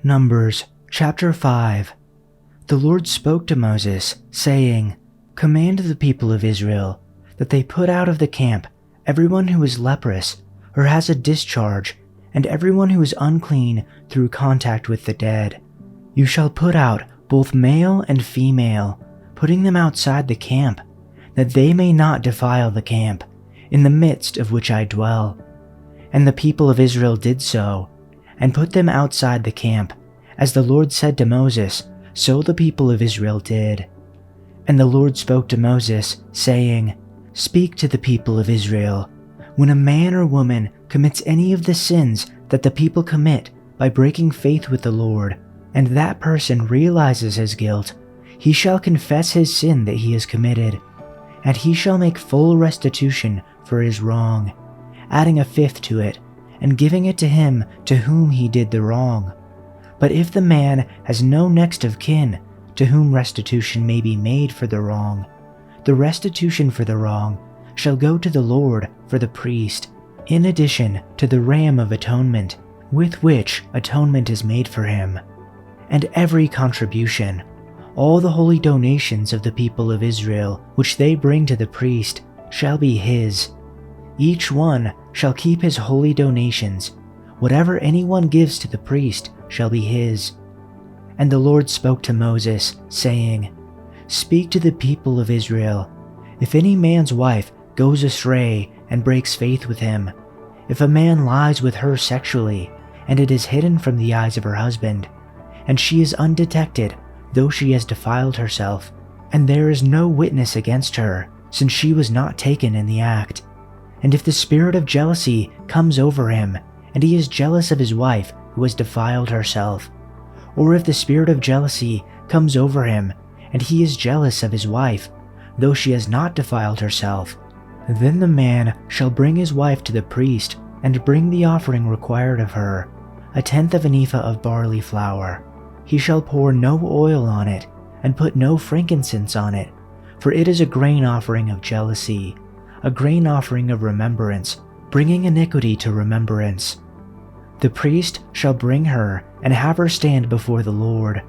Numbers chapter 5. The Lord spoke to Moses, saying, Command the people of Israel that they put out of the camp everyone who is leprous or has a discharge, and everyone who is unclean through contact with the dead. You shall put out both male and female, putting them outside the camp, that they may not defile the camp, in the midst of which I dwell. And the people of Israel did so, and put them outside the camp. As the Lord said to Moses, so the people of Israel did. And the Lord spoke to Moses, saying, Speak to the people of Israel. When a man or woman commits any of the sins that the people commit by breaking faith with the Lord, and that person realizes his guilt, he shall confess his sin that he has committed, and he shall make full restitution for his wrong, adding a fifth to it, and giving it to him to whom he did the wrong. But if the man has no next of kin to whom restitution may be made for the wrong, the restitution for the wrong shall go to the Lord for the priest, in addition to the ram of atonement, with which atonement is made for him. And every contribution, all the holy donations of the people of Israel which they bring to the priest, shall be his. Each one shall keep his holy donations. Whatever anyone gives to the priest shall be his. And the Lord spoke to Moses, saying, Speak to the people of Israel. If any man's wife goes astray and breaks faith with him, if a man lies with her sexually, and it is hidden from the eyes of her husband, and she is undetected, though she has defiled herself, and there is no witness against her, since she was not taken in the act, and if the spirit of jealousy comes over him, and he is jealous of his wife who has defiled herself, or if the spirit of jealousy comes over him, and he is jealous of his wife, though she has not defiled herself, then the man shall bring his wife to the priest, and bring the offering required of her, 1/10 of an ephah of barley flour. He shall pour no oil on it, and put no frankincense on it, for it is a grain offering of jealousy, a grain offering of remembrance, bringing iniquity to remembrance. The priest shall bring her, and have her stand before the Lord.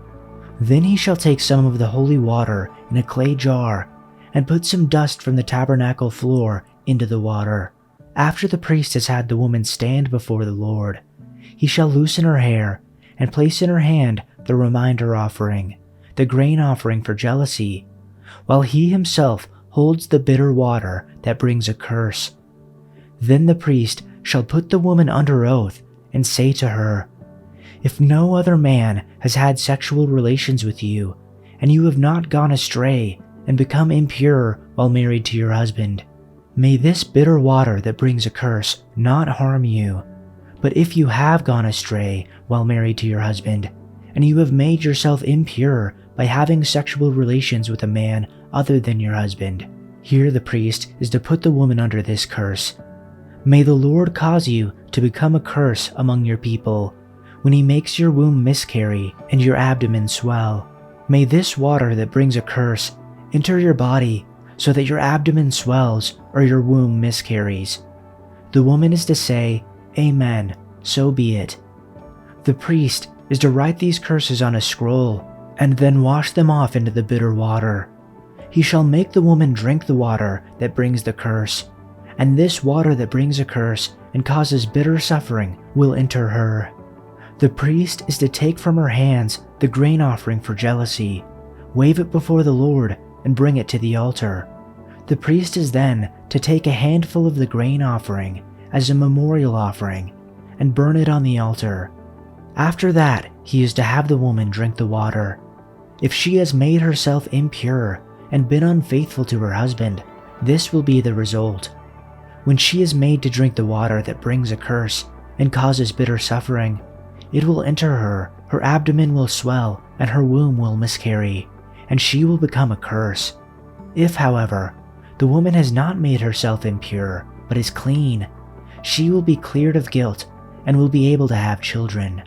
Then he shall take some of the holy water in a clay jar, and put some dust from the tabernacle floor into the water. After the priest has had the woman stand before the Lord, he shall loosen her hair, and place in her hand the reminder offering, the grain offering for jealousy, while he himself holds the bitter water that brings a curse. Then the priest shall put the woman under oath, and say to her, If no other man has had sexual relations with you, and you have not gone astray and become impure while married to your husband, may this bitter water that brings a curse not harm you. But if you have gone astray while married to your husband, and you have made yourself impure by having sexual relations with a man other than your husband, here the priest is to put the woman under this curse. May the Lord cause you to become a curse among your people, when he makes your womb miscarry and your abdomen swell. May this water that brings a curse enter your body, so that your abdomen swells or your womb miscarries. The woman is to say, Amen, so be it. The priest is to write these curses on a scroll, and then wash them off into the bitter water. He shall make the woman drink the water that brings the curse, and this water that brings a curse and causes bitter suffering will enter her. The priest is to take from her hands the grain offering for jealousy, wave it before the Lord, and bring it to the altar. The priest is then to take a handful of the grain offering as a memorial offering, and burn it on the altar. After that, he is to have the woman drink the water. If she has made herself impure and been unfaithful to her husband, this will be the result. When she is made to drink the water that brings a curse and causes bitter suffering, it will enter her, her abdomen will swell, and her womb will miscarry, and she will become a curse. If, however, the woman has not made herself impure, but is clean, she will be cleared of guilt and will be able to have children.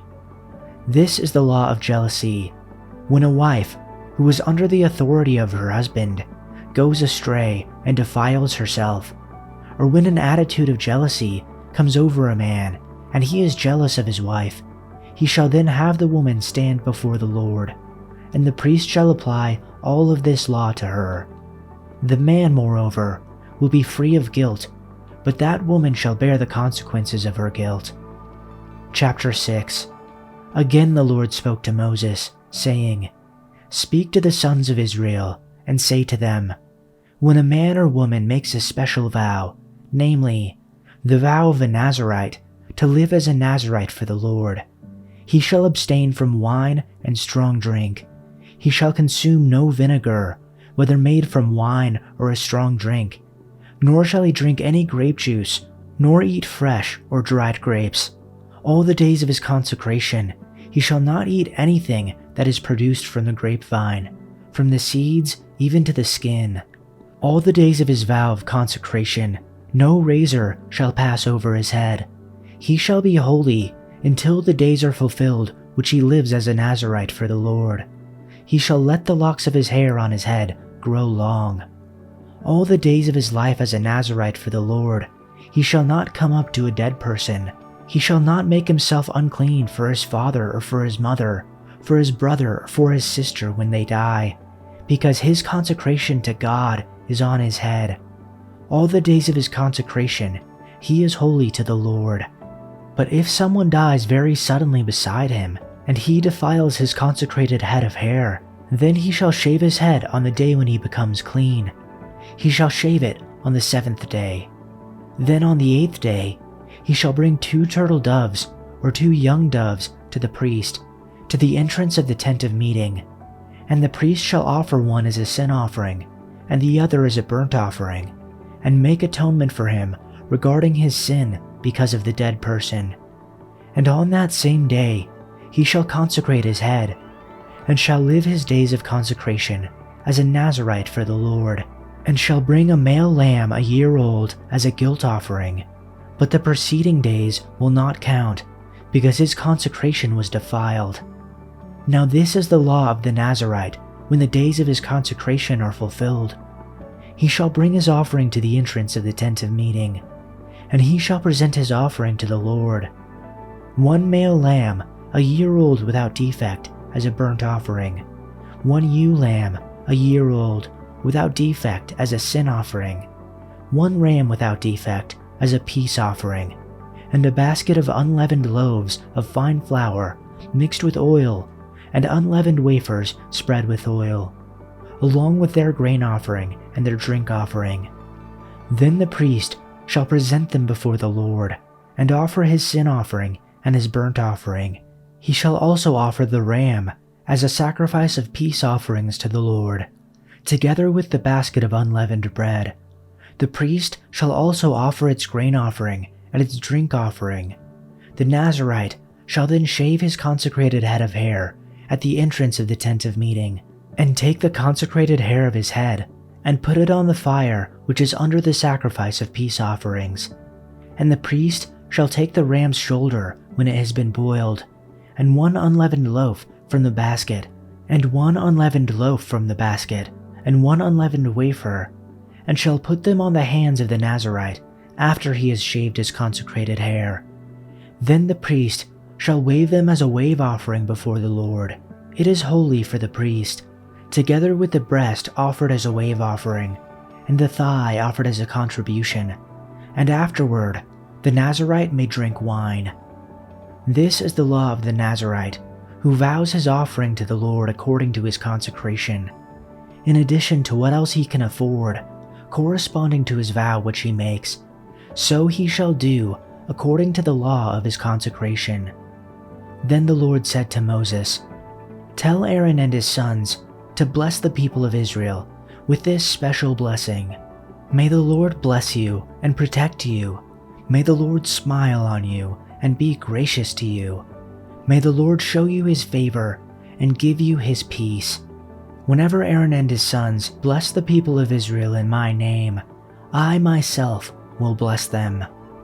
This is the law of jealousy. When a wife, who is under the authority of her husband, goes astray and defiles herself, or when an attitude of jealousy comes over a man and he is jealous of his wife, He shall then have the woman stand before the Lord, and the priest shall apply all of this law to her. The man, moreover, will be free of guilt, but that woman shall bear the consequences of her guilt. Chapter 6. Again the Lord spoke to Moses, saying, Speak to the sons of Israel, and say to them, When a man or woman makes a special vow, namely, the vow of a Nazarite, to live as a Nazarite for the Lord, he shall abstain from wine and strong drink. He shall consume no vinegar, whether made from wine or a strong drink, nor shall he drink any grape juice, nor eat fresh or dried grapes. All the days of his consecration he shall not eat anything that is produced from the grapevine, from the seeds even to the skin. All the days of his vow of consecration no razor shall pass over his head. He shall be holy until the days are fulfilled which he lives as a Nazarite for the Lord. He shall let the locks of his hair on his head grow long. All the days of his life as a Nazarite for the Lord, he shall not come up to a dead person. He shall not make himself unclean for his father or for his mother, for his brother or for his sister when they die, because his consecration to God is on his head. All the days of his consecration he is holy to the Lord. But if someone dies very suddenly beside him, and he defiles his consecrated head of hair, then he shall shave his head on the day when he becomes clean. He shall shave it on the 7th day. Then on the 8th day he shall bring 2 turtle doves or 2 young doves to the priest, to the entrance of the tent of meeting, and the priest shall offer one as a sin offering, and the other as a burnt offering, and make atonement for him regarding his sin because of the dead person. And on that same day he shall consecrate his head, and shall live his days of consecration as a Nazarite for the Lord, and shall bring a male lamb a year old as a guilt offering. But the preceding days will not count, because his consecration was defiled. Now this is the law of the Nazarite when the days of his consecration are fulfilled. He shall bring his offering to the entrance of the tent of meeting, and he shall present his offering to the Lord. 1 male lamb, a year old without defect, as a burnt offering. 1 ewe lamb, a year old, without defect, as a sin offering. 1 ram without defect, as a peace offering. And a basket of unleavened loaves of fine flour, mixed with oil, and unleavened wafers spread with oil, along with their grain offering and their drink offering. Then the priest shall present them before the Lord, and offer his sin offering and his burnt offering. He shall also offer the ram as a sacrifice of peace offerings to the Lord, together with the basket of unleavened bread. The priest shall also offer its grain offering and its drink offering. The Nazarite shall then shave his consecrated head of hair at the entrance of the tent of meeting, and take the consecrated hair of his head, and put it on the fire which is under the sacrifice of peace offerings. And the priest shall take the ram's shoulder when it has been boiled, and 1 unleavened loaf from the basket, and 1 unleavened loaf from the basket, and 1 unleavened wafer, and shall put them on the hands of the Nazarite after he has shaved his consecrated hair. Then the priest shall wave them as a wave offering before the Lord. It is holy for the priest, together with the breast offered as a wave offering, and the thigh offered as a contribution, and afterward the Nazarite may drink wine. This is the law of the Nazarite, who vows his offering to the Lord according to his consecration, in addition to what else he can afford, corresponding to his vow which he makes. So he shall do according to the law of his consecration. Then the Lord said to Moses, Tell Aaron and his sons to bless the people of Israel with this special blessing. May the Lord bless you and protect you. May the Lord smile on you and be gracious to you. May the Lord show you his favor and give you his peace. Whenever Aaron and his sons bless the people of Israel in my name, I myself will bless them.